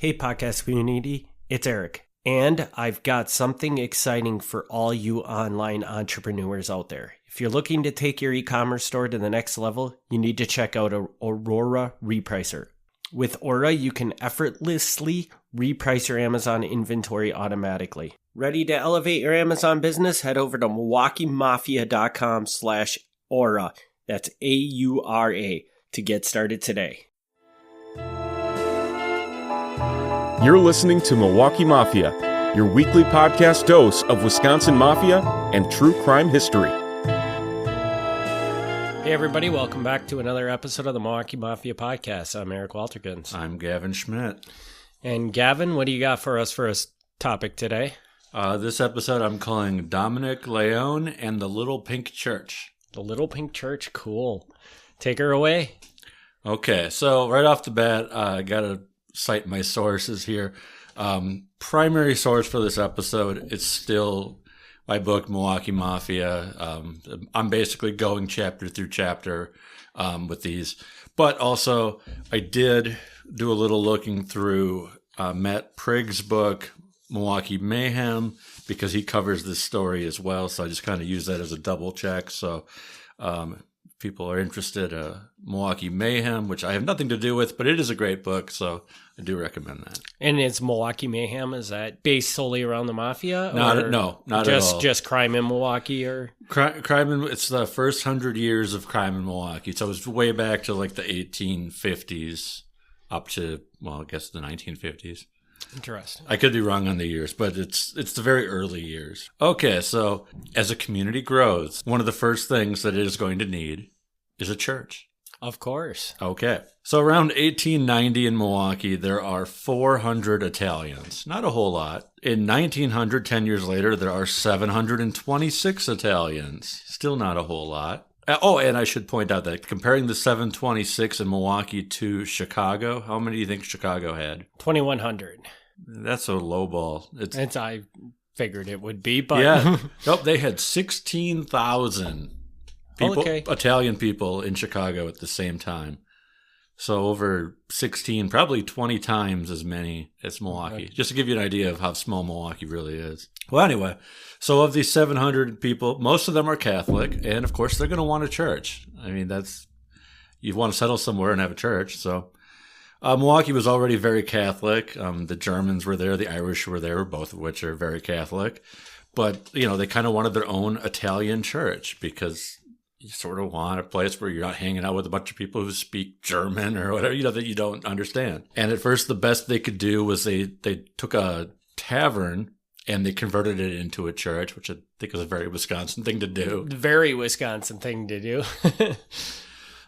Hey, podcast community, it's Eric, and I've got something exciting for all you online entrepreneurs out there. If you're looking to take your e-commerce store to the next level, you need to check out Aurora Repricer. With Aura, you can effortlessly reprice your Amazon inventory automatically. Ready to elevate your Amazon business? Head over to MilwaukeeMafia.com/Aura. That's AURA to get started today. You're listening to Milwaukee Mafia, your weekly podcast dose of Wisconsin Mafia and true crime history. Hey everybody, welcome back to another episode of the Milwaukee Mafia podcast. I'm Eric Walterkins. I'm Gavin Schmidt. And Gavin, what do you got for us for a topic today? This episode I'm calling Dominic Leone and the Little Pink Church. The Little Pink Church, cool. Take her away. Okay, so right off the bat, I got to cite my sources here. Primary source for this episode, it's still my book, Milwaukee Mafia. I'm basically going chapter through chapter with these. But also, I did do a little looking through Matt Prigg's book, Milwaukee Mayhem, because he covers this story as well. So I just kind of use that as a double check. So people are interested, Milwaukee Mayhem, which I have nothing to do with, but it is a great book, so I do recommend that. And it's Milwaukee Mayhem, is that based solely around the Mafia? Not at all. Just crime in Milwaukee? Or it's the first 100 years of crime in Milwaukee, so it's way back to like the 1850s up to, well, I guess the 1950s. Interesting. I could be wrong on the years, but it's the very early years. Okay, so as a community grows, one of the first things that it is going to need is a church. Of course. Okay. So around 1890 in Milwaukee, there are 400 Italians. Not a whole lot. In 1900, 10 years later, there are 726 Italians. Still not a whole lot. Oh, and I should point out that comparing the 726 in Milwaukee to Chicago, how many do you think Chicago had? 2,100. That's a low ball. It's I figured it would be, but yeah. Nope, they had 16,000 people, Italian people in Chicago at the same time. So over 16, probably 20 times as many as Milwaukee. Just to give you an idea of how small Milwaukee really is. Well, anyway, so of these 700 people, most of them are Catholic, and of course they're going to want a church. I mean, you want to settle somewhere and have a church. So Milwaukee was already very Catholic. The Germans were there, the Irish were there, both of which are very Catholic. But, they kind of wanted their own Italian church because you sort of want a place where you're not hanging out with a bunch of people who speak German or whatever, that you don't understand. And at first, the best they could do was they took a tavern and they converted it into a church, which I think was a very Wisconsin thing to do. Very Wisconsin thing to do.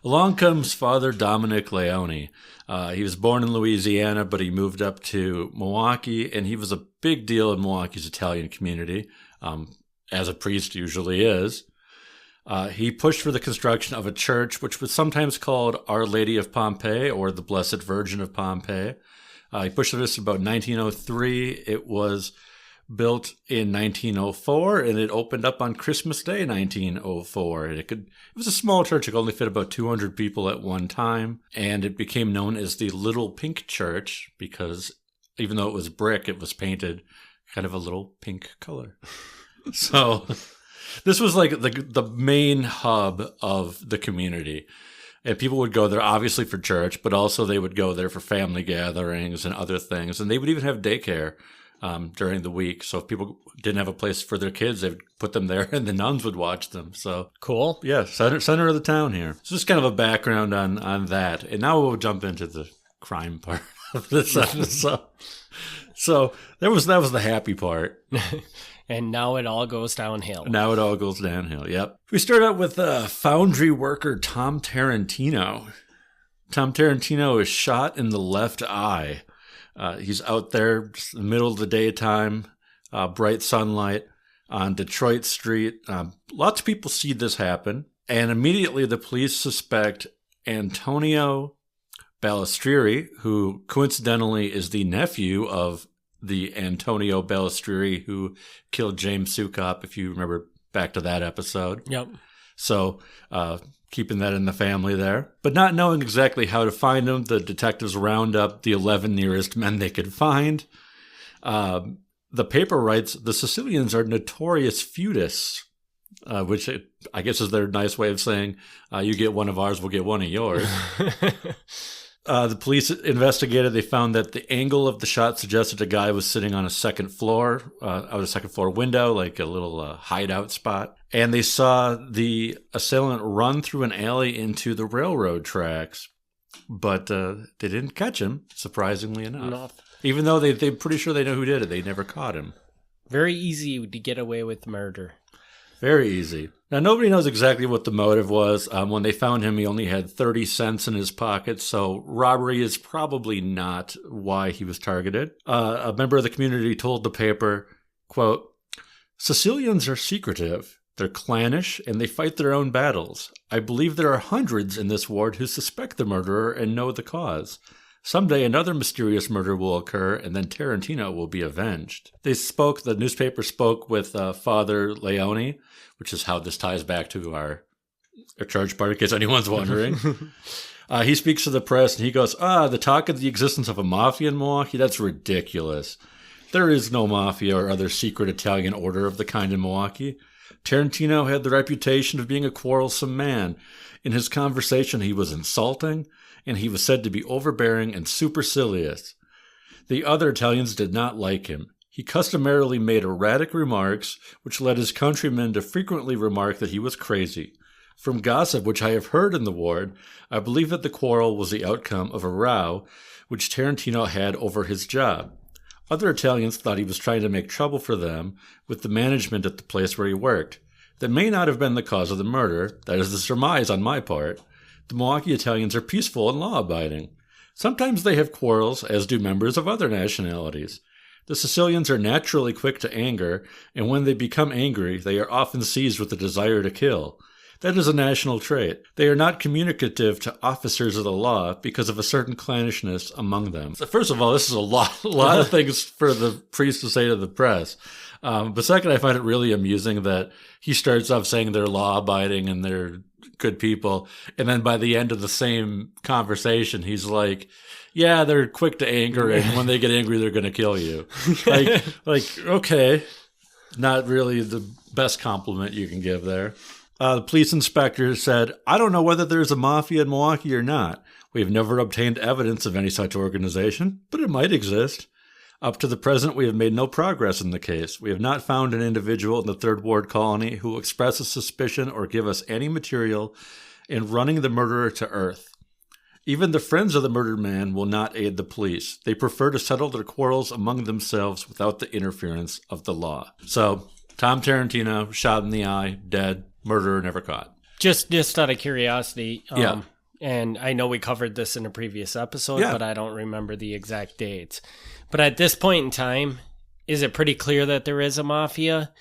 Along comes Father Dominic Leone. He was born in Louisiana, but he moved up to Milwaukee, and he was a big deal in Milwaukee's Italian community, as a priest usually is. He pushed for the construction of a church, which was sometimes called Our Lady of Pompeii or the Blessed Virgin of Pompeii. He pushed for this about 1903. It was built in 1904, and it opened up on Christmas Day, 1904. And it was a small church. It could only fit about 200 people at one time, and it became known as the Little Pink Church because even though it was brick, it was painted kind of a little pink color. So this was like the main hub of the community. And people would go there obviously for church, but also they would go there for family gatherings and other things. And they would even have daycare during the week. So if people didn't have a place for their kids, they would put them there and the nuns would watch them. So cool. Yeah, center of the town here. So just kind of a background on that. And now we'll jump into the crime part of this episode. So that was the happy part. And now it all goes downhill. Yep. We start out with foundry worker Tom Tarantino. Tom Tarantino is shot in the left eye. He's out there just in the middle of the daytime, bright sunlight on Detroit Street. Lots of people see this happen. And immediately the police suspect Antonio Balistrieri, who coincidentally is the nephew of the Antonio Balistrieri who killed James Sukop, if you remember back to that episode. Yep. So keeping that in the family there. But not knowing exactly how to find him, the detectives round up the 11 nearest men they could find. The paper writes, the Sicilians are notorious feudists, which I guess is their nice way of saying, you get one of ours, we'll get one of yours. The police investigated. They found that the angle of the shot suggested a guy was sitting on a second floor, out a second floor window, like a little hideout spot. And they saw the assailant run through an alley into the railroad tracks. But they didn't catch him, surprisingly enough. Even though they're pretty sure they know who did it. They never caught him. Very easy to get away with murder. Very easy. Now, nobody knows exactly what the motive was. When they found him, he only had 30 cents in his pocket, so robbery is probably not why he was targeted. A member of the community told the paper, quote, Sicilians are secretive. They're clannish, and they fight their own battles. I believe there are hundreds in this ward who suspect the murderer and know the cause. Someday another mysterious murder will occur, and then Tarantino will be avenged. The newspaper spoke with Father Leone, which is how this ties back to our charge part, in case anyone's wondering. He speaks to the press, and he goes, the talk of the existence of a mafia in Milwaukee, that's ridiculous. There is no mafia or other secret Italian order of the kind in Milwaukee. Tarantino had the reputation of being a quarrelsome man. In his conversation, he was insulting, and he was said to be overbearing and supercilious. The other Italians did not like him. He customarily made erratic remarks, which led his countrymen to frequently remark that he was crazy. From gossip which I have heard in the ward, I believe that the quarrel was the outcome of a row which Tarantino had over his job. Other Italians thought he was trying to make trouble for them with the management at the place where he worked. That may not have been the cause of the murder. That is the surmise on my part. The Milwaukee Italians are peaceful and law-abiding. Sometimes they have quarrels, as do members of other nationalities. The Sicilians are naturally quick to anger, and when they become angry, they are often seized with the desire to kill. That is a national trait. They are not communicative to officers of the law because of a certain clannishness among them. So first of all, this is a lot of things for the priest to say to the press. But second, I find it really amusing that he starts off saying they're law-abiding and they're good people, and then by the end of the same conversation, he's like, yeah, they're quick to anger, and when they get angry, they're going to kill you. Okay, not really the best compliment you can give there. The police inspector said, I don't know whether there's a mafia in Milwaukee or not. We have never obtained evidence of any such organization, but it might exist. Up to the present, we have made no progress in the case. We have not found an individual in the Third Ward colony who will express a suspicion or give us any material in running the murderer to earth. Even the friends of the murdered man will not aid the police. They prefer to settle their quarrels among themselves without the interference of the law. So, Tom Tarantino, shot in the eye, dead, murderer never caught. Just out of curiosity, yeah. And I know we covered this in a previous episode, Yeah. but I don't remember the exact dates. But at this point in time, is it pretty clear that there is a mafia?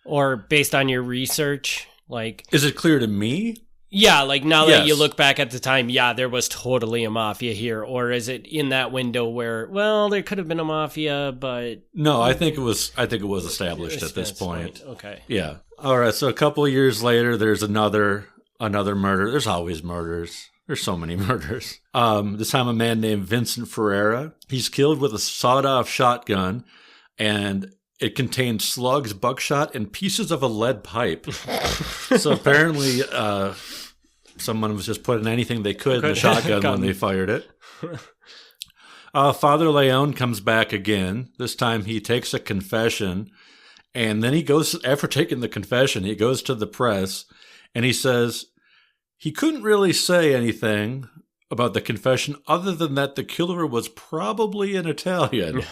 Or based on your research, like... Is it clear to me? Yeah, like now that Yes. you look back at the time, yeah, there was totally a mafia here. Or is it in that window where, well, there could have been a mafia, but... No, I think it was established at this point. Okay. Yeah. All right, so a couple of years later, there's another murder. There's always murders. There's so many murders. This time a man named Vincent Ferreira. He's killed with a sawed-off shotgun, and it contained slugs, buckshot, and pieces of a lead pipe. So apparently someone was just putting anything they could in the shotgun when they fired it. Father Leone comes back again. This time he takes a confession, and then he goes, after taking the confession, he goes to the press, and he says... He couldn't really say anything about the confession other than that the killer was probably an Italian.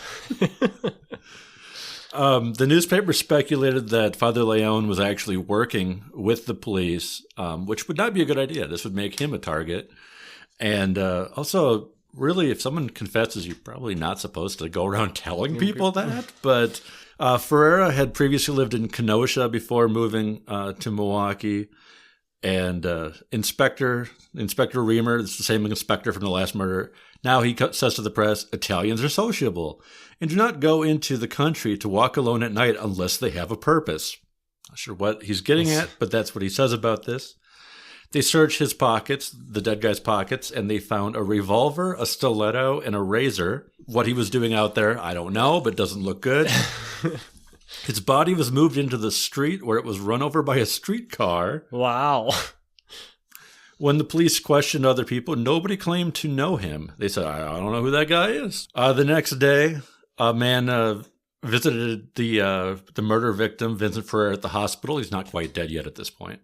The newspaper speculated that Father Leone was actually working with the police, which would not be a good idea. This would make him a target. And also, really, if someone confesses, you're probably not supposed to go around telling people that. But Ferreira had previously lived in Kenosha before moving to Milwaukee. And Inspector Reamer, it's the same inspector from the last murder. Now he says to the press, Italians are sociable and do not go into the country to walk alone at night unless they have a purpose. Not sure what he's getting at, but that's what he says about this. They searched his pockets, the dead guy's pockets, and they found a revolver, a stiletto, and a razor. What he was doing out there, I don't know, but doesn't look good. His body was moved into the street where it was run over by a streetcar. Wow. When the police questioned other people, nobody claimed to know him. They said, I don't know who that guy is. The next day, a man visited the murder victim, Vincent Ferreira, at the hospital. He's not quite dead yet at this point.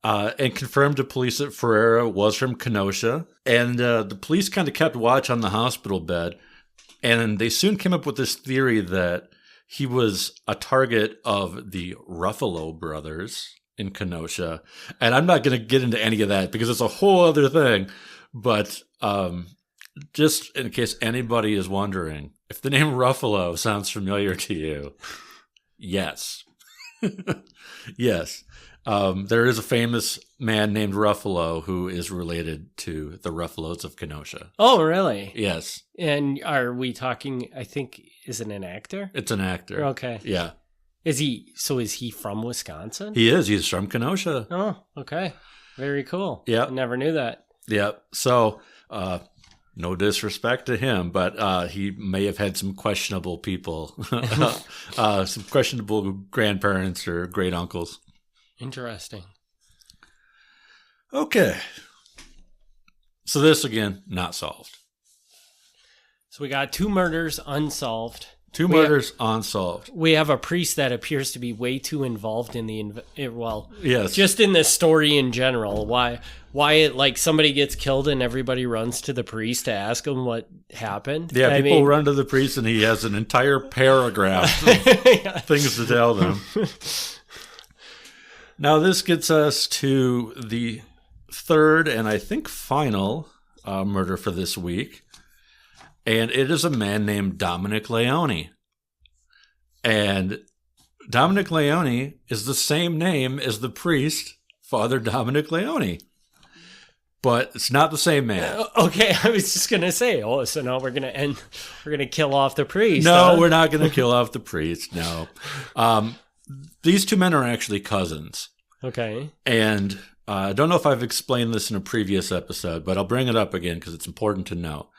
And confirmed to police that Ferreira was from Kenosha. And the police kind of kept watch on the hospital bed. And they soon came up with this theory that he was a target of the Ruffalo brothers in Kenosha. And I'm not going to get into any of that because it's a whole other thing. But just in case anybody is wondering, if the name Ruffalo sounds familiar to you, yes. Yes. There is a famous man named Ruffalo who is related to the Ruffalos of Kenosha. Oh, really? Yes. And are we talking, I think, is it an actor? It's an actor. Okay. Yeah. Is he from Wisconsin? He is. He's from Kenosha. Oh, okay. Very cool. Yeah. I never knew that. Yeah. So, no disrespect to him, but he may have had some questionable people, some questionable grandparents or great uncles. Interesting. Okay. So this, again, not solved. So we got 2 murders unsolved. 2 murders unsolved. We have a priest that appears to be way too involved in yes, just in this story in general. Why it, like, somebody gets killed and everybody runs to the priest to ask him what happened? Yeah, people run to the priest and he has an entire paragraph of things to tell them. Now, this gets us to the third and I think final murder for this week. And it is a man named Dominic Leone. And Dominic Leone is the same name as the priest, Father Dominic Leone. But it's not the same man. Okay, I was just going to say, so now we're going to kill off the priest. No, we're not going to kill off the priest, no. These 2 men are actually cousins. Okay. And I don't know if I've explained this in a previous episode, but I'll bring it up again because it's important to know.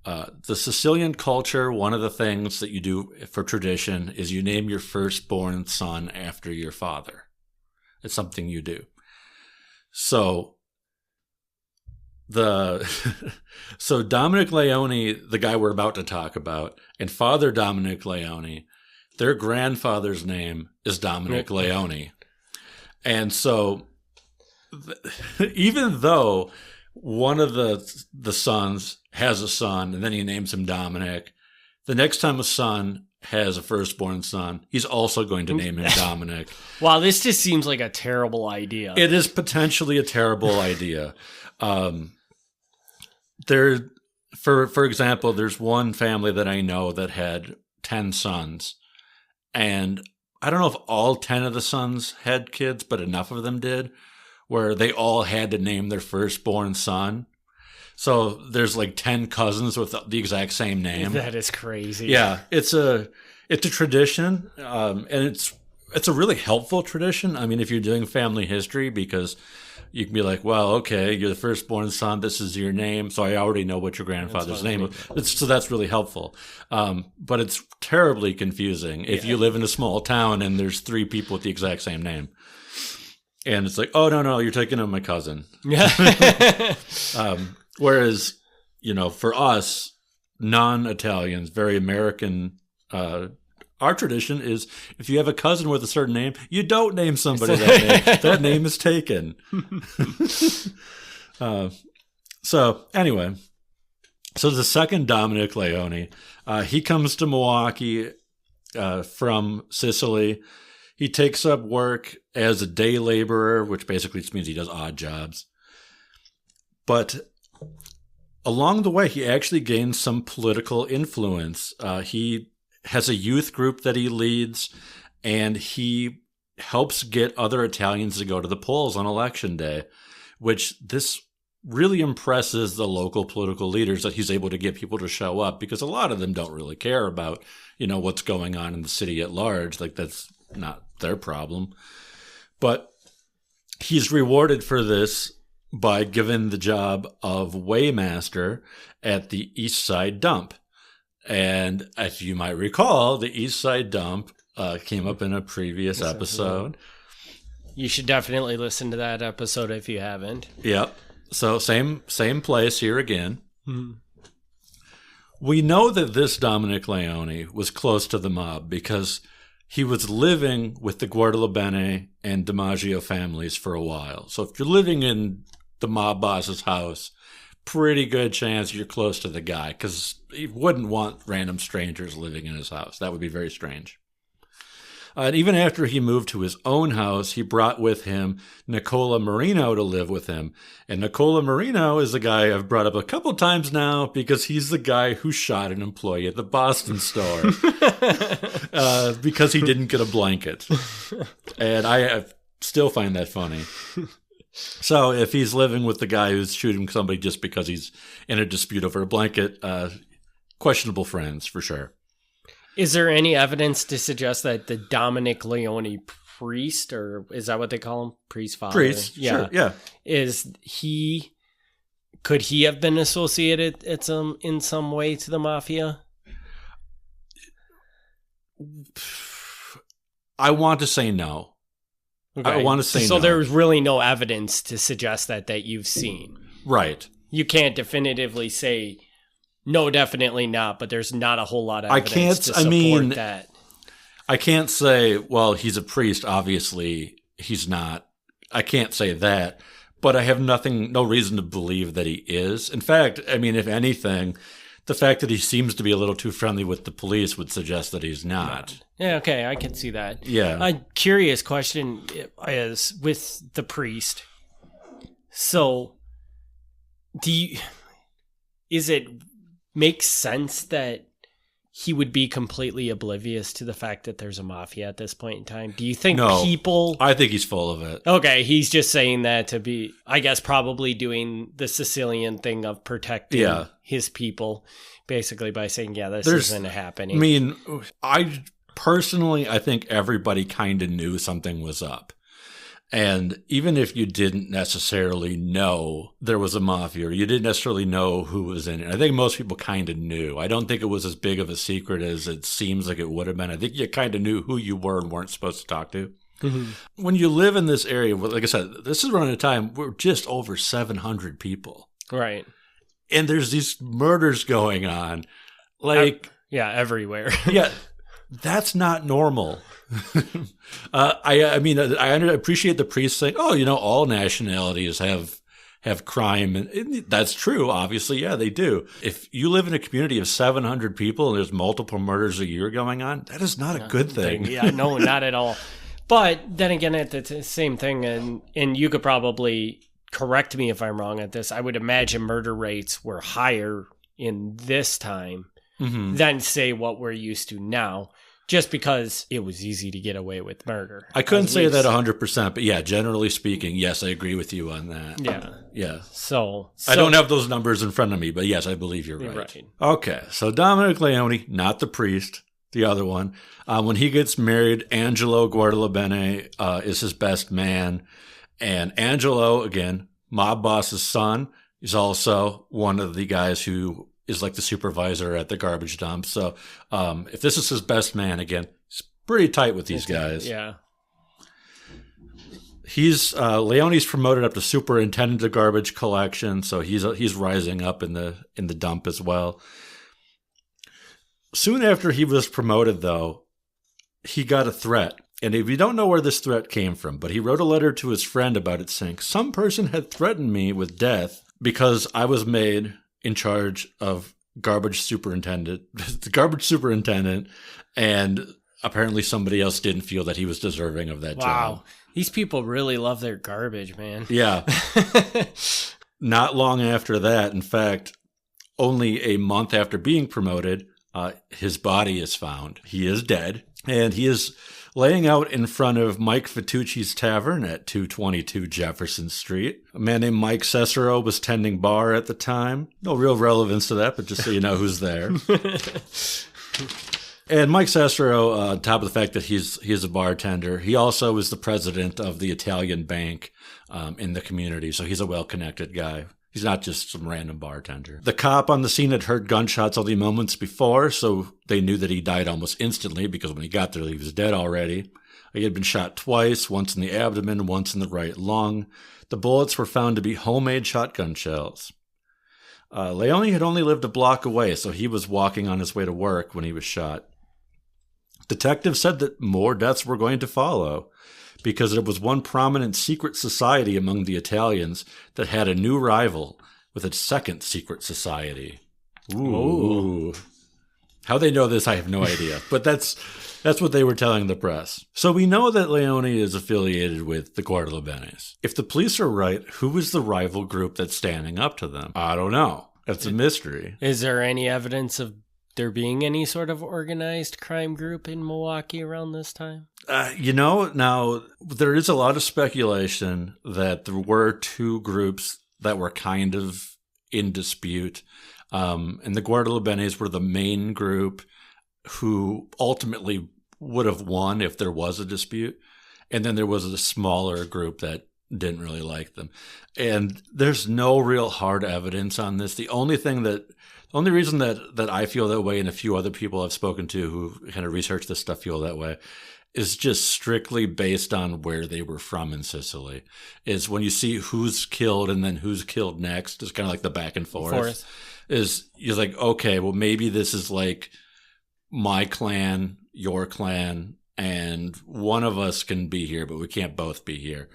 The Sicilian culture, one of the things that you do for tradition is you name your firstborn son after your father. It's something you do. So so Dominic Leone, the guy we're about to talk about, and Father Dominic Leone, their grandfather's name is Dominic Leone. And so even though one of the sons has a son and then he names him Dominic, the next time a son has a firstborn son, he's also going to name him Dominic. Wow, this just seems like a terrible idea. It is potentially a terrible idea. For example, there's one family that I know that had 10 sons, and I don't know if all 10 of the sons had kids, but enough of them did, where they all had to name their firstborn son. So there's like 10 cousins with the exact same name. That is crazy. Yeah, it's a tradition, and it's a really helpful tradition. I mean, if you're doing family history, because you can be like, well, okay, you're the firstborn son, this is your name, so I already know what your grandfather's name is. So that's really helpful. But it's terribly confusing if you live in a small town and there's 3 people with the exact same name. And it's like, oh, no, you're taking on my cousin. Whereas, for us, non-Italians, very American, our tradition is if you have a cousin with a certain name, you don't name somebody that name. That name is taken. So anyway, so the second Dominic Leone, he comes to Milwaukee from Sicily. He takes up work as a day laborer, which basically just means he does odd jobs. But along the way, he actually gains some political influence. He has a youth group that he leads, and he helps get other Italians to go to the polls on election day, which this really impresses the local political leaders that he's able to get people to show up, because a lot of them don't really care about, what's going on in the city at large. Like, that's not their problem. But He's rewarded for this by given the job of weighmaster at the East Side Dump. And as you might recall, the East Side Dump came up in a previous episode. You should definitely listen to that episode if you haven't. Yep. So same place here again. Mm-hmm. We know that this Dominic Leone was close to the mob because he was living with the Guardalabene and DiMaggio families for a while. So if you're living in the mob boss's house, pretty good chance you're close to the guy, because he wouldn't want random strangers living in his house. That would be very strange. And even after he moved to his own house, he brought with him Nicola Marino to live with him. And Nicola Marino is a guy I've brought up a couple times now because he's the guy who shot an employee at the Boston store because he didn't get a blanket. And I still find that funny. So if he's living with the guy who's shooting somebody just because he's in a dispute over a blanket, questionable friends for sure. Is there any evidence to suggest that the Dominic Leone priest, or is that what they call him? Priest, father? Priest, sure, yeah. Could he have been associated in some way to the Mafia? I want to say no. Okay. I want to say no. So there's really no evidence to suggest that you've seen. Right. You can't definitively say, no, definitely not, but there's not a whole lot of evidence to support that. I can't say, well, he's a priest. Obviously, he's not. I can't say that, but I have no reason to believe that he is. In fact, I mean, if anything, the fact that he seems to be a little too friendly with the police would suggest that he's not. Yeah, okay, I can see that. Yeah. A curious question is with the priest. So, is it make sense that he would be completely oblivious to the fact that there's a mafia at this point in time? Do you think people... I think he's full of it. Okay, he's just saying that to be, I guess, probably doing the Sicilian thing of protecting his people, basically by saying, this isn't happening. I mean, I think everybody kind of knew something was up. And even if you didn't necessarily know there was a mafia, or you didn't necessarily know who was in it, I think most people kind of knew. I don't think it was as big of a secret as it seems like it would have been. I think you kind of knew who you were and weren't supposed to talk to. Mm-hmm. When you live in this area, like I said, this is around a time we're just over 700 people. Right. And there's these murders going on. Like, everywhere. Yeah. That's not normal. I mean, I appreciate the priest saying, all nationalities have crime. And that's true. Obviously, yeah, they do. If you live in a community of 700 people and there's multiple murders a year going on, that is not a good thing. Yeah, no, not at all. But then again, it's the same thing. And you could probably correct me if I'm wrong at this. I would imagine murder rates were higher in this time than, say, what we're used to now. Just because it was easy to get away with murder. I couldn't say that 100%, but yeah, generally speaking, yes, I agree with you on that. Yeah. Yeah. So I don't have those numbers in front of me, but yes, I believe you're right. Okay, so Dominic Leone, not the priest, the other one. When he gets married, Angelo Guardalabene is his best man. And Angelo, again, mob boss's son, is also one of the guys who is like the supervisor at the garbage dump. So if this is his best man, again, he's pretty tight with these guys. Yeah. He's Leone's promoted up to superintendent of garbage collection, so he's rising up in the dump as well. Soon after he was promoted, though, he got a threat. And if you don't know where this threat came from, but he wrote a letter to his friend about it saying, some person had threatened me with death because I was made in charge of the garbage superintendent, and apparently somebody else didn't feel that he was deserving of that job. Wow. These people really love their garbage, man. Yeah. Not long after that, in fact, only a month after being promoted, his body is found. He is dead, and he is laying out in front of Mike Fitucci's Tavern at 222 Jefferson Street. A man named Mike Cicero was tending bar at the time. No real relevance to that, but just so you know who's there. And Mike Sestero, on top of the fact that he's a bartender, he also is the president of the Italian bank in the community. So he's a well-connected guy. He's not just some random bartender. The cop on the scene had heard gunshots only moments before, so they knew that he died almost instantly because when he got there, he was dead already. He had been shot twice, once in the abdomen, once in the right lung. The bullets were found to be homemade shotgun shells. Leone had only lived a block away, so he was walking on his way to work when he was shot. Detectives said that more deaths were going to follow because there was one prominent secret society among the Italians that had a new rival with its second secret society. Ooh. How they know this, I have no idea. But that's what they were telling the press. So we know that Leone is affiliated with the Guardalobenes. If the police are right, who is the rival group that's standing up to them? I don't know. That's a mystery. Is there any evidence of there being any sort of organized crime group in Milwaukee around this time? Now there is a lot of speculation that there were two groups that were kind of in dispute. And the Guardalobenes were the main group who ultimately would have won if there was a dispute. And then there was a smaller group that didn't really like them. And there's no real hard evidence on this. The only reason that I feel that way and a few other people I've spoken to who kind of research this stuff feel that way is just strictly based on where they were from in Sicily. Is when you see who's killed and then who's killed next, it's kind of like the back and forth. Is you're like, okay, well, maybe this is like my clan, your clan, and one of us can be here, but we can't both be here.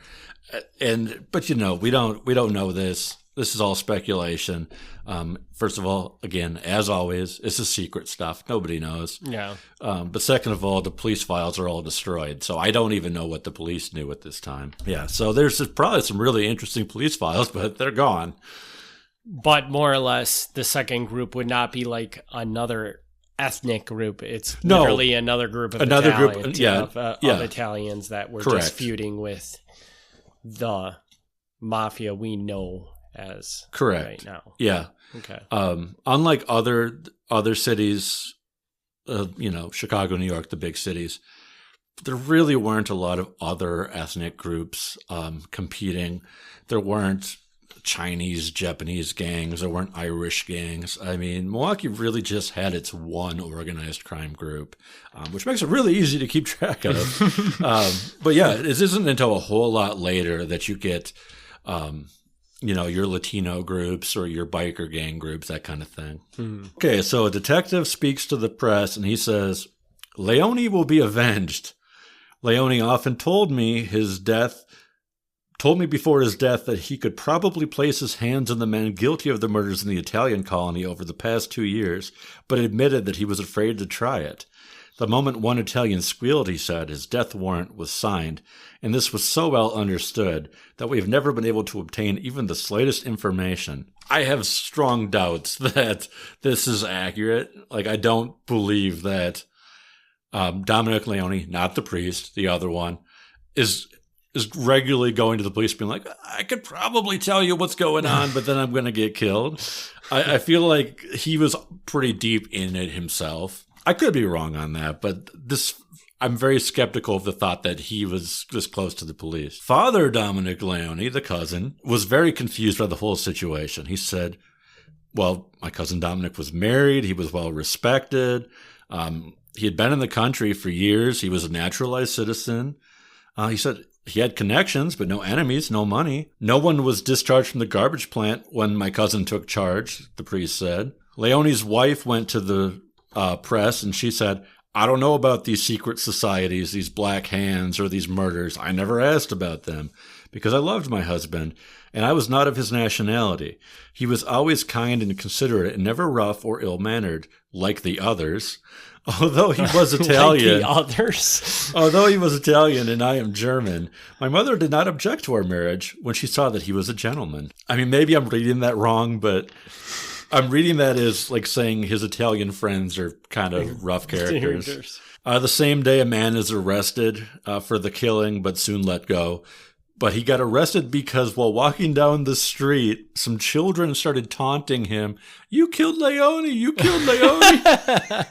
But we don't know this. This is all speculation. First of all, again, as always, this is secret stuff. Nobody knows. Yeah. But second of all, the police files are all destroyed. So I don't even know what the police knew at this time. Yeah. So there's probably some really interesting police files, but they're gone. But more or less, the second group would not be like another ethnic group. It's literally another group of Italians that were just feuding with the mafia we know as right now. Yeah. Okay. Unlike other cities, Chicago, New York, the big cities, there really weren't a lot of other ethnic groups competing. There weren't Chinese, Japanese gangs. There weren't Irish gangs. I mean, Milwaukee really just had its one organized crime group, which makes it really easy to keep track of. But yeah, it isn't until a whole lot later that you get, your Latino groups or your biker gang groups, that kind of thing. Okay, so a detective speaks to the press and he says, Leone will be avenged. Leone often told me before his death that he could probably place his hands on the men guilty of the murders in the Italian colony over the past 2 years, but admitted that he was afraid to try it. The moment one Italian squealed, he said, his death warrant was signed, and this was so well understood that we have never been able to obtain even the slightest information. I have strong doubts that this is accurate. Like, I don't believe that Dominic Leone, not the priest, the other one, is regularly going to the police being like, I could probably tell you what's going on, but then I'm going to get killed. I feel like he was pretty deep in it himself. I could be wrong on that, but I'm very skeptical of the thought that he was this close to the police. Father Dominic Leone, the cousin, was very confused by the whole situation. He said, well, my cousin Dominic was married. He was well respected. He had been in the country for years. He was a naturalized citizen. He said he had connections, but no enemies, no money. No one was discharged from the garbage plant when my cousin took charge, the priest said. Leone's wife went to the press and she said, I don't know about these secret societies, these black hands, or these murders. I never asked about them because I loved my husband and I was not of his nationality. He was always kind and considerate and never rough or ill-mannered like the others. Although he was Italian, although he was Italian and I am German, my mother did not object to our marriage when she saw that he was a gentleman. I mean, maybe I'm reading that wrong, but I'm reading that as like saying his Italian friends are kind of rough characters. The same day, a man is arrested for the killing, but soon let go. But he got arrested because while walking down the street, some children started taunting him. You killed Leone! You killed Leone!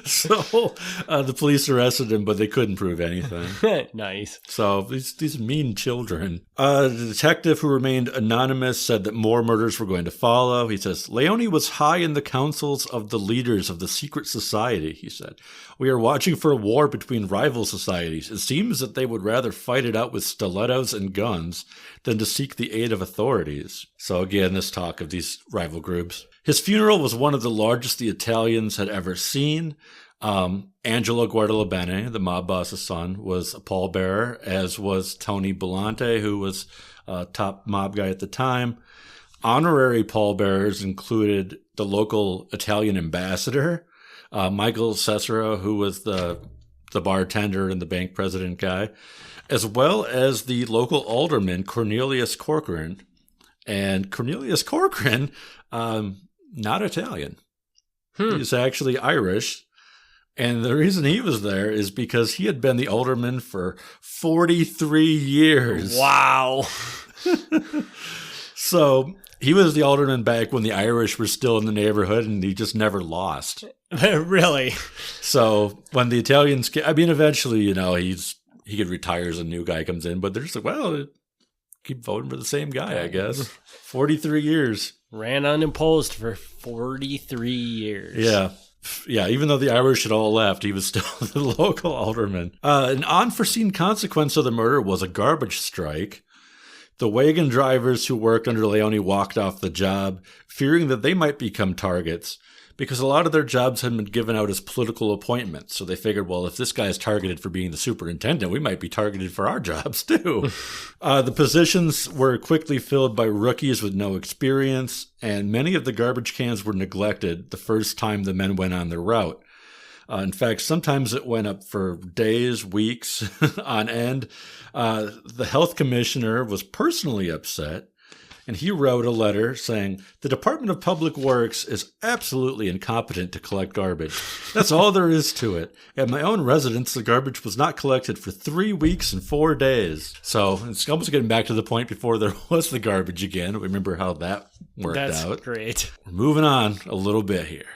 So the police arrested him, but they couldn't prove anything. Nice. So these mean children. The detective who remained anonymous said that more murders were going to follow. He says, Leone was high in the councils of the leaders of the secret society, he said. We are watching for a war between rival societies. It seems that they would rather fight it out with stilettos and guns than to seek the aid of authorities. So again, this talk of these rival groups. His funeral was one of the largest the Italians had ever seen. Angelo Guardalabene, the mob boss's son, was a pallbearer, as was Tony Bellante, who was a top mob guy at the time. Honorary pallbearers included the local Italian ambassador, Michael Cesaro, who was the bartender and the bank president guy, as well as the local alderman, Cornelius Corcoran. And Cornelius Corcoran, not Italian. He's actually Irish. And the reason he was there is because he had been the alderman for 43 years. Wow. So he was the alderman back when the Irish were still in the neighborhood, and he just never lost. Really? So when the Italians, eventually, he could retire as a new guy comes in, but they're just like, well, keep voting for the same guy, I guess. 43 years. Ran unopposed for 43 years. Yeah. Yeah, even though the Irish had all left, he was still the local alderman. An unforeseen consequence of the murder was a garbage strike. The wagon drivers who worked under Leone walked off the job, fearing that they might become targets, because a lot of their jobs had been given out as political appointments. So they figured, well, if this guy is targeted for being the superintendent, we might be targeted for our jobs too. The positions were quickly filled by rookies with no experience, and many of the garbage cans were neglected the first time the men went on their route. In fact, sometimes it went up for days, weeks on end. The health commissioner was personally upset, and he wrote a letter saying, the Department of Public Works is absolutely incompetent to collect garbage. That's all there is to it. At my own residence, the garbage was not collected for 3 weeks and 4 days. So it's almost getting back to the point before there was the garbage again. Remember how that worked out. That's great. We're moving on a little bit here.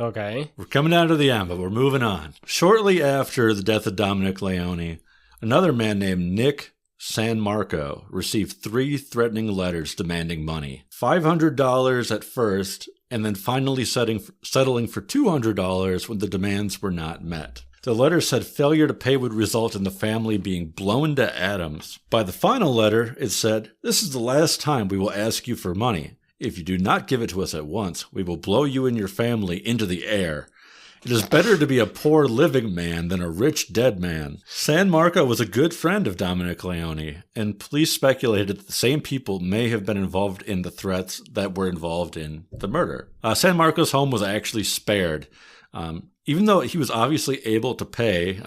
Okay. We're coming down to the end, but we're moving on. Shortly after the death of Dominic Leone, another man named Nick San Marco received 3 threatening letters demanding money. $500 at first, and then finally settling for $200 when the demands were not met. The letter said failure to pay would result in the family being blown to atoms. By the final letter, it said, this is the last time we will ask you for money. If you do not give it to us at once, we will blow you and your family into the air. It is better to be a poor living man than a rich dead man. San Marco was a good friend of Dominic Leone, and police speculated that the same people may have been involved in the threats that were involved in the murder. San Marco's home was actually spared. Even though he was obviously able to pay,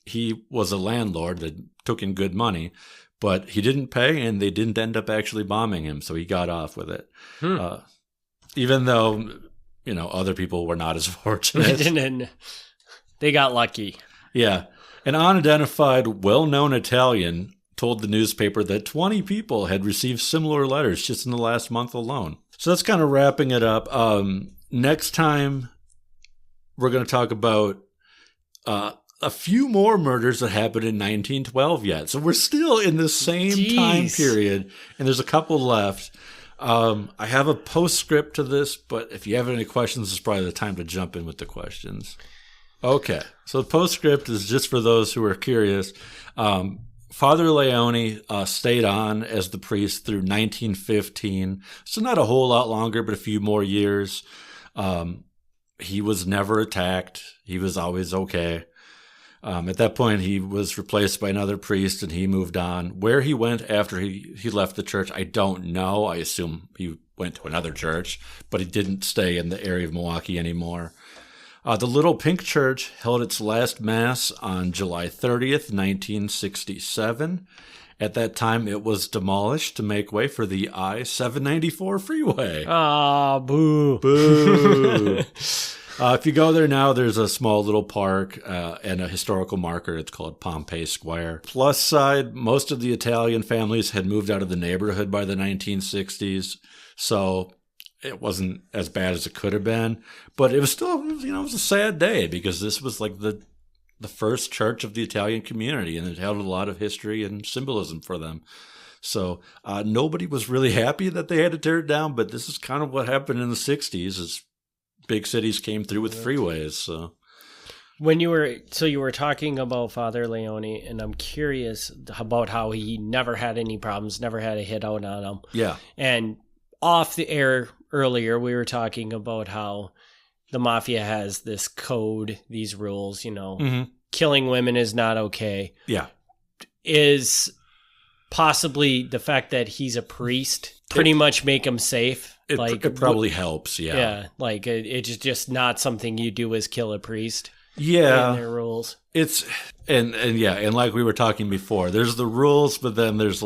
he was a landlord that took in good money, but he didn't pay, and they didn't end up actually bombing him, so he got off with it. Even though, other people were not as fortunate. They got lucky. Yeah. An unidentified, well-known Italian told the newspaper that 20 people had received similar letters just in the last month alone. So that's kind of wrapping it up. Next time, we're going to talk about a few more murders that happened in 1912 yet. So we're still in the same time period, and there's a couple left. I have a postscript to this, but if you have any questions, it's probably the time to jump in with the questions. Okay, so the postscript is just for those who are curious. Father Leone stayed on as the priest through 1915, so not a whole lot longer, but a few more years. He was never attacked. He was always okay. At that point, he was replaced by another priest, and he moved on. Where he went after he left the church, I don't know. I assume he went to another church, but he didn't stay in the area of Milwaukee anymore. The Little Pink Church held its last Mass on July 30th, 1967. At that time, it was demolished to make way for the I-794 freeway. Ah, boo. Boo. If you go there now, there's a small little park and a historical marker. It's called Pompey Square. Plus side, most of the Italian families had moved out of the neighborhood by the 1960s. So it wasn't as bad as it could have been, but it was still, it was a sad day because this was like the first church of the Italian community, and it held a lot of history and symbolism for them. So nobody was really happy that they had to tear it down, but this is kind of what happened in the 60s as big cities came through with freeways. So when you were talking about Father Leone, and I'm curious about how he never had any problems, never had a hit out on him. Yeah. And off the air earlier, we were talking about how the Mafia has this code, these rules, killing women is not okay. Yeah. Is possibly the fact that he's a priest pretty much make him safe? It probably helps, yeah. Yeah, like it's just not something you do is kill a priest. Yeah. In their rules. It's, and like we were talking before, there's the rules, but then there's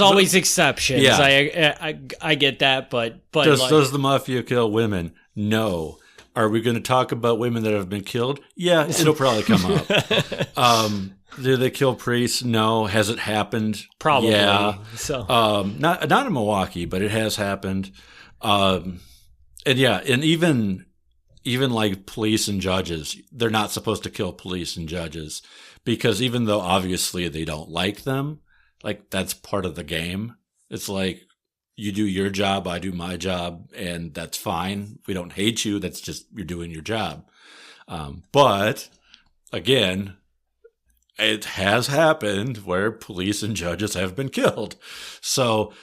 always exceptions. Yeah. I get that, but does the Mafia kill women? No. Are we going to talk about women that have been killed? Yeah, it'll probably come up. Do they kill priests? No. Has it happened? Probably. Yeah. So not in Milwaukee, but it has happened. And even like police and judges, they're not supposed to kill police and judges because even though obviously they don't like them, like that's part of the game. It's like you do your job, I do my job, and that's fine. We don't hate you. That's just you're doing your job. But again, it has happened where police and judges have been killed. So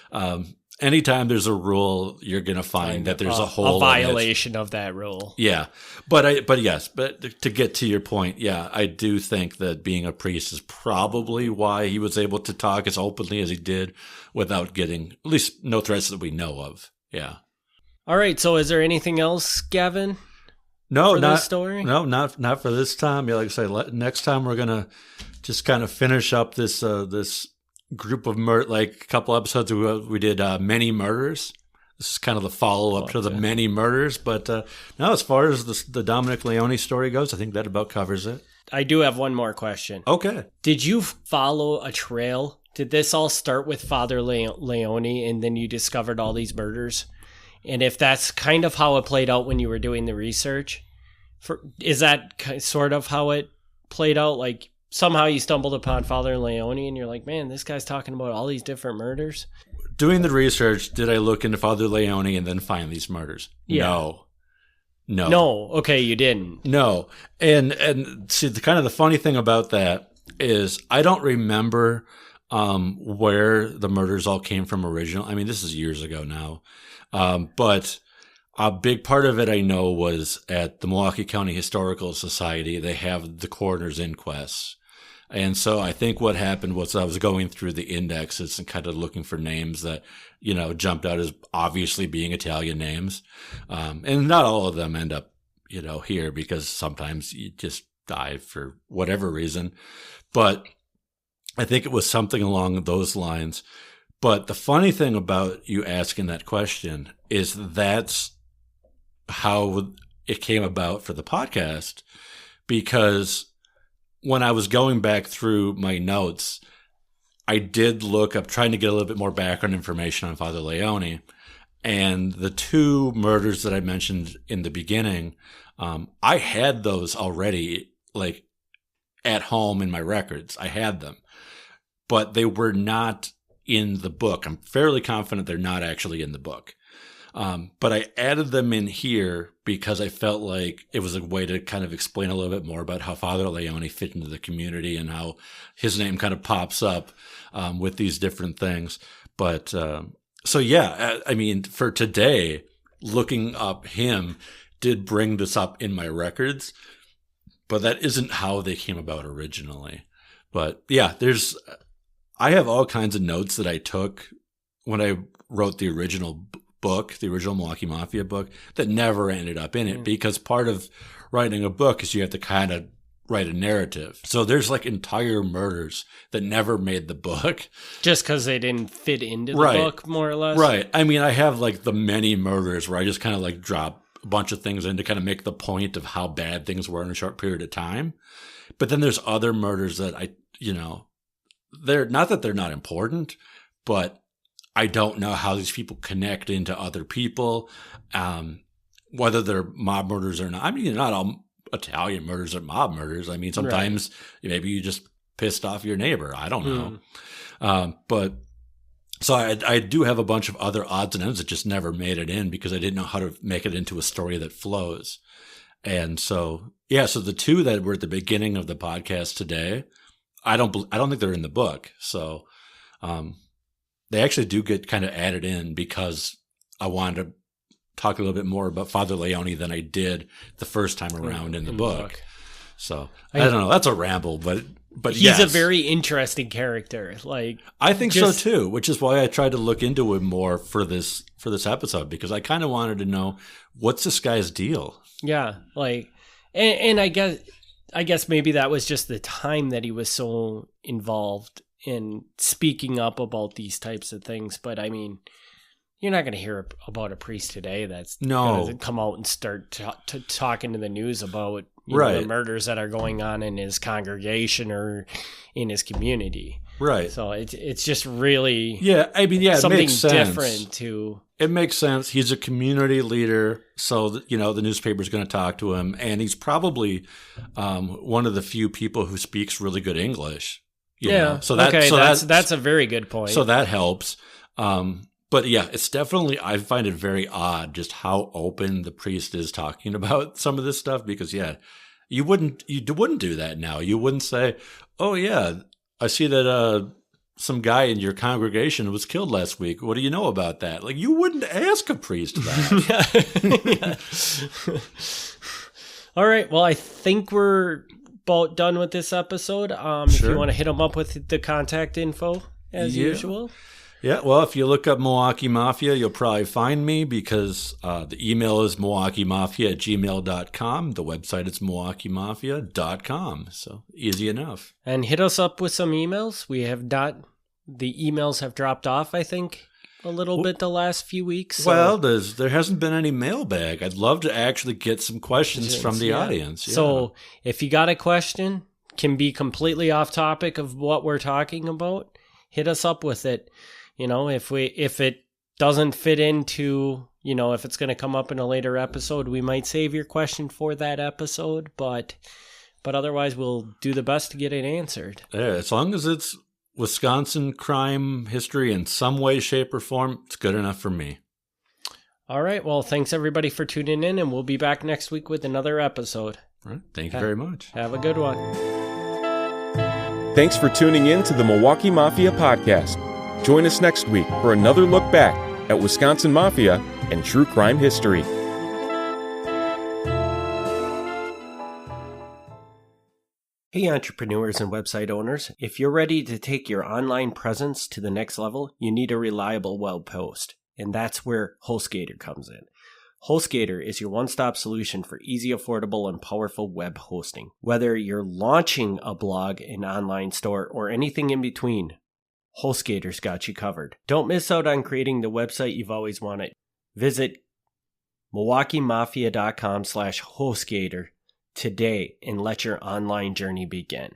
anytime there's a rule, you're going to find that there's a whole violation of that rule. Yeah. But to get to your point, yeah, I do think that being a priest is probably why he was able to talk as openly as he did without getting at least no threats that we know of. Yeah. All right. So is there anything else, Gavin? No, this story? No, not for this time. Yeah, like I say, next time we're going to just kind of finish up this group of like a couple episodes ago, we did many murders. This is kind of the follow-up to the many murders. But now as far as the Dominic Leone story goes, I think that about covers it. I do have one more question. Okay. Did you follow a trail? Did this all start with Father Leone and then you discovered all these murders? And if that's kind of how it played out when you were doing the research, is that sort of how it played out? Like somehow you stumbled upon Father Leone and you're like, man, this guy's talking about all these different murders. Doing the research, did I look into Father Leone and then find these murders? Yeah. No. No. Okay, you didn't. No. And see, the funny thing about that is I don't remember where the murders all came from originally. I mean, this is years ago now. But a big part of it I know was at the Milwaukee County Historical Society. They have the coroner's inquests. And so I think what happened was I was going through the indexes and kind of looking for names that, jumped out as obviously being Italian names. And not all of them end up, here because sometimes you just die for whatever reason. But I think it was something along those lines. But the funny thing about you asking that question is that's how it came about for the podcast, because when I was going back through my notes, I did look up, trying to get a little bit more background information on Father Leone. And the two murders that I mentioned in the beginning, I had those already, like, at home in my records. I had them. But they were not in the book. I'm fairly confident they're not actually in the book. But I added them in here because I felt like it was a way to kind of explain a little bit more about how Father Leone fit into the community and how his name kind of pops up with these different things. But so, yeah, I mean, for today, looking up him did bring this up in my records, but that isn't how they came about originally. But yeah, I have all kinds of notes that I took when I wrote the original book, the original Milwaukee Mafia book, that never ended up in it, because part of writing a book is you have to kind of write a narrative. So there's like entire murders that never made the book. Just because they didn't fit into the book, more or less? Right. I mean, I have like the many murders where I just kind of like drop a bunch of things in to kind of make the point of how bad things were in a short period of time. But then there's other murders that they're not that they're not important, but I don't know how these people connect into other people, whether they're mob murders or not. I mean, not all Italian murders are mob murders. I mean, sometimes maybe you just pissed off your neighbor. I don't know. But so I do have a bunch of other odds and ends that just never made it in because I didn't know how to make it into a story that flows. And so, so the two that were at the beginning of the podcast today, I don't think they're in the book. So, they actually do get kind of added in because I wanted to talk a little bit more about Father Leone than I did the first time around in the book. So I don't know. That's a ramble, but he's a very interesting character. Like, I think so too, which is why I tried to look into him more for this episode, because I kind of wanted to know what's this guy's deal. Yeah, like, and I guess maybe that was just the time that he was so involved in speaking up about these types of things. But I mean, you're not going to hear about a priest today that's going to come out and start talking to the news about the murders that are going on in his congregation or in his community. Right. So it's just really something it makes sense. Different to. It makes sense. He's a community leader, so the newspaper's going to talk to him, and he's probably one of the few people who speaks really good English. You know? So that's a very good point. So that helps. But yeah, it's definitely, I find it very odd just how open the priest is talking about some of this stuff, because you wouldn't do that now. You wouldn't say, "Oh yeah, I see that some guy in your congregation was killed last week. What do you know about that?" Like, you wouldn't ask a priest that. All right. Well, I think we're about done with this episode. If you want to hit them up with the contact info as usual. Yeah, well, if you look up Milwaukee Mafia, you'll probably find me, because the email is milwaukeemafia@gmail.com. The website is milwaukeemafia.com. So easy enough. And hit us up with some emails. The emails have dropped off, I think, a little bit the last few weeks. So. Well, there hasn't been any mailbag. I'd love to actually get some questions from the audience. Yeah. So if you got a question, can be completely off topic of what we're talking about, hit us up with it. If it doesn't fit into, if it's going to come up in a later episode, we might save your question for that episode, but otherwise we'll do the best to get it answered. Yeah, as long as it's Wisconsin crime history in some way, shape, or form, it's good enough for me. All right. Well, thanks everybody for tuning in, and we'll be back next week with another episode. All right. Thank you very much. Have a good one. Thanks for tuning in to the Milwaukee Mafia podcast. Join us next week for another look back at Wisconsin Mafia and true crime history. Hey, entrepreneurs and website owners. If you're ready to take your online presence to the next level, you need a reliable web host. And that's where HostGator comes in. HostGator is your one-stop solution for easy, affordable, and powerful web hosting. Whether you're launching a blog, an online store, or anything in between, HostGator's got you covered. Don't miss out on creating the website you've always wanted. Visit MilwaukeeMafia.com/HostGator today and let your online journey begin.